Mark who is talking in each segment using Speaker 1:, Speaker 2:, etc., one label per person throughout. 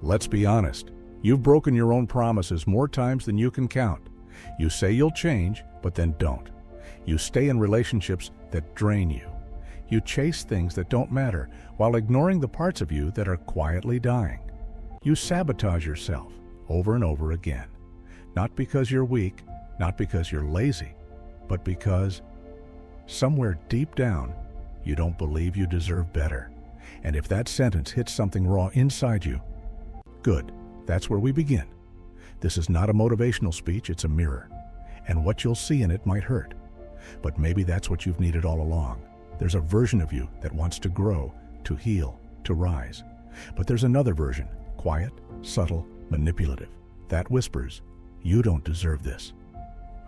Speaker 1: Let's be honest. You've broken your own promises more times than you can count. You say you'll change, but then don't. You stay in relationships that drain you. You chase things that don't matter while ignoring the parts of you that are quietly dying. You sabotage yourself over and over again. Not because you're weak, not because you're lazy, but because somewhere deep down, you don't believe you deserve better. And if that sentence hits something raw inside you, good, that's where we begin. This is not a motivational speech, it's a mirror. And what you'll see in it might hurt. But maybe that's what you've needed all along. There's a version of you that wants to grow, to heal, to rise. But there's another version, quiet, subtle, manipulative, that whispers, you don't deserve this.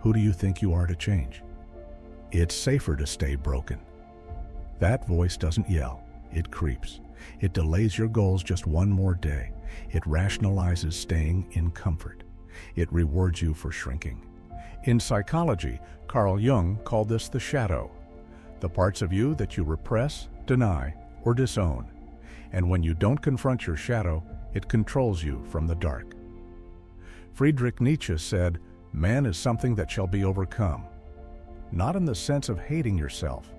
Speaker 1: Who do you think you are to change? It's safer to stay broken. That voice doesn't yell, it creeps. It delays your goals just one more day. It rationalizes staying in comfort. It rewards you for shrinking. In psychology, Carl Jung called this the shadow, the parts of you that you repress, deny, or disown. And when you don't confront your shadow, it controls you from the dark. Friedrich Nietzsche said, "Man is something that shall be overcome," not in the sense of hating yourself,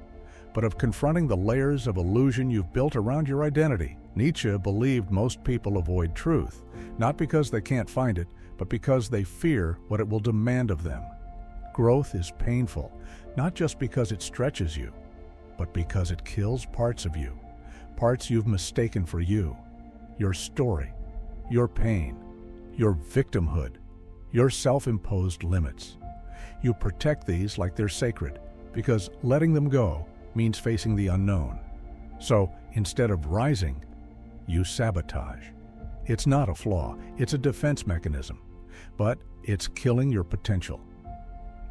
Speaker 1: but of confronting the layers of illusion you've built around your identity. Nietzsche believed most people avoid truth, not because they can't find it, but because they fear what it will demand of them. Growth is painful, not just because it stretches you, but because it kills parts of you, parts you've mistaken for you, your story, your pain, your victimhood, your self-imposed limits. You protect these like they're sacred, because letting them go means facing the unknown. So instead of rising, you sabotage. It's not a flaw, it's a defense mechanism, but it's killing your potential.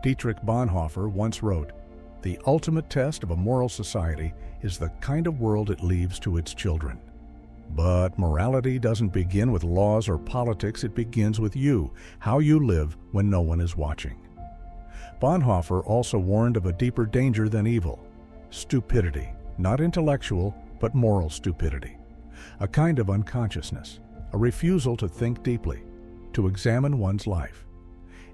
Speaker 1: Dietrich Bonhoeffer once wrote, "The ultimate test of a moral society is the kind of world it leaves to its children." But morality doesn't begin with laws or politics, it begins with you, how you live when no one is watching. Bonhoeffer also warned of a deeper danger than evil, stupidity, not intellectual, but moral stupidity. A kind of unconsciousness, a refusal to think deeply, to examine one's life.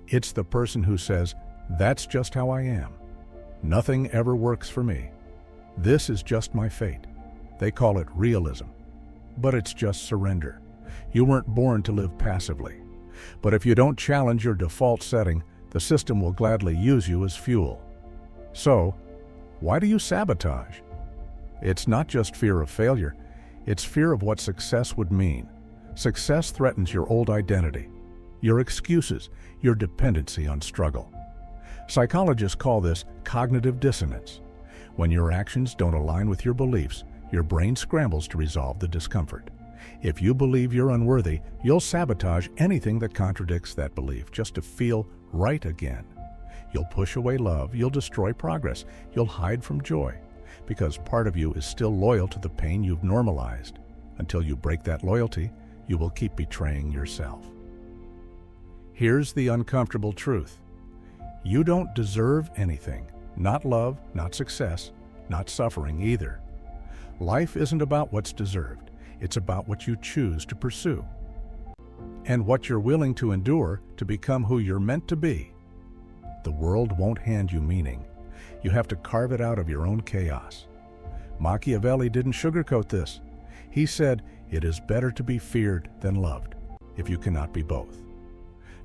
Speaker 1: It's the person who says, "That's just how I am. Nothing ever works for me. This is just my fate." They call it realism, but it's just surrender. You weren't born to live passively. But if you don't challenge your default setting, the system will gladly use you as fuel. So, why do you sabotage? It's not just fear of failure, it's fear of what success would mean. Success threatens your old identity, your excuses, your dependency on struggle. Psychologists call this cognitive dissonance. When your actions don't align with your beliefs, your brain scrambles to resolve the discomfort. If you believe you're unworthy, you'll sabotage anything that contradicts that belief just to feel right again. You'll push away love, you'll destroy progress, you'll hide from joy, because part of you is still loyal to the pain you've normalized. Until you break that loyalty, you will keep betraying yourself. Here's the uncomfortable truth. You don't deserve anything, not love, not success, not suffering either. Life isn't about what's deserved, it's about what you choose to pursue, and what you're willing to endure to become who you're meant to be. The world won't hand you meaning. You have to carve it out of your own chaos. Machiavelli didn't sugarcoat this. He said, "It is better to be feared than loved, if you cannot be both."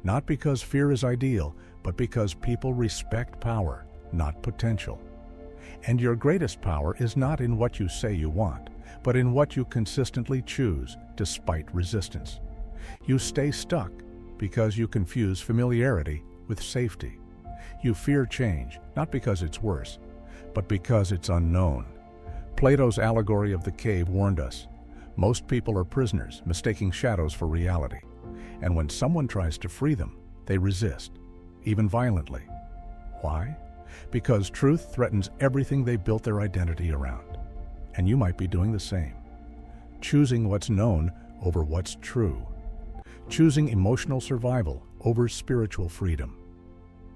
Speaker 1: Not because fear is ideal, but because people respect power, not potential. And your greatest power is not in what you say you want, but in what you consistently choose despite resistance. You stay stuck because you confuse familiarity with safety. You fear change, not because it's worse, but because it's unknown. Plato's allegory of the cave warned us. Most people are prisoners, mistaking shadows for reality. And when someone tries to free them, they resist, even violently. Why? Because truth threatens everything they built their identity around. And you might be doing the same. Choosing what's known over what's true. Choosing emotional survival over spiritual freedom.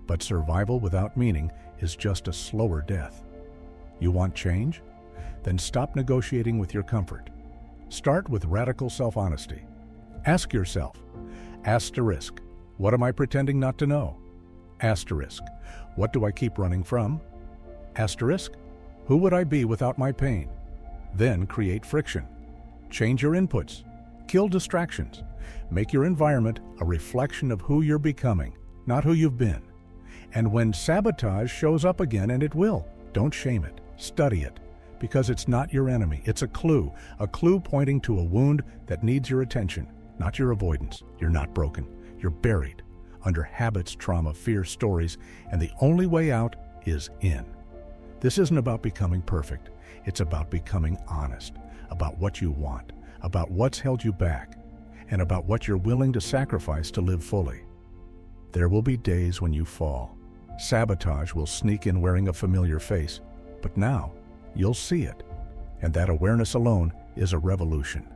Speaker 1: But survival without meaning is just a slower death. You want change? Then stop negotiating with your comfort. Start with radical self-honesty. Ask yourself, asterisk, what am I pretending not to know? Asterisk, what do I keep running from? Asterisk, who would I be without my pain? Then create friction. Change your inputs. Kill distractions. Make your environment a reflection of who you're becoming, not who you've been. And when sabotage shows up again, and it will, don't shame it. Study it. Because it's not your enemy. It's a clue pointing to a wound that needs your attention, not your avoidance. You're not broken. You're buried under habits, trauma, fear, stories, and the only way out is in. This isn't about becoming perfect. It's about becoming honest, about what you want, about what's held you back, and about what you're willing to sacrifice to live fully. There will be days when you fall. Sabotage will sneak in wearing a familiar face, but now you'll see it. And that awareness alone is a revolution.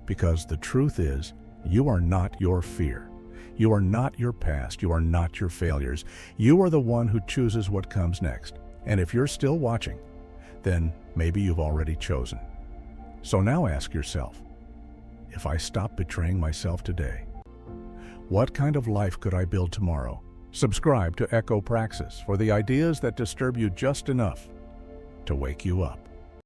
Speaker 1: Because the truth is, you are not your fear. You are not your past. You are not your failures. You are the one who chooses what comes next. And if you're still watching, then maybe you've already chosen. So now ask yourself, if I stop betraying myself today, what kind of life could I build tomorrow? Subscribe to Praxis for the ideas that disturb you just enough to wake you up.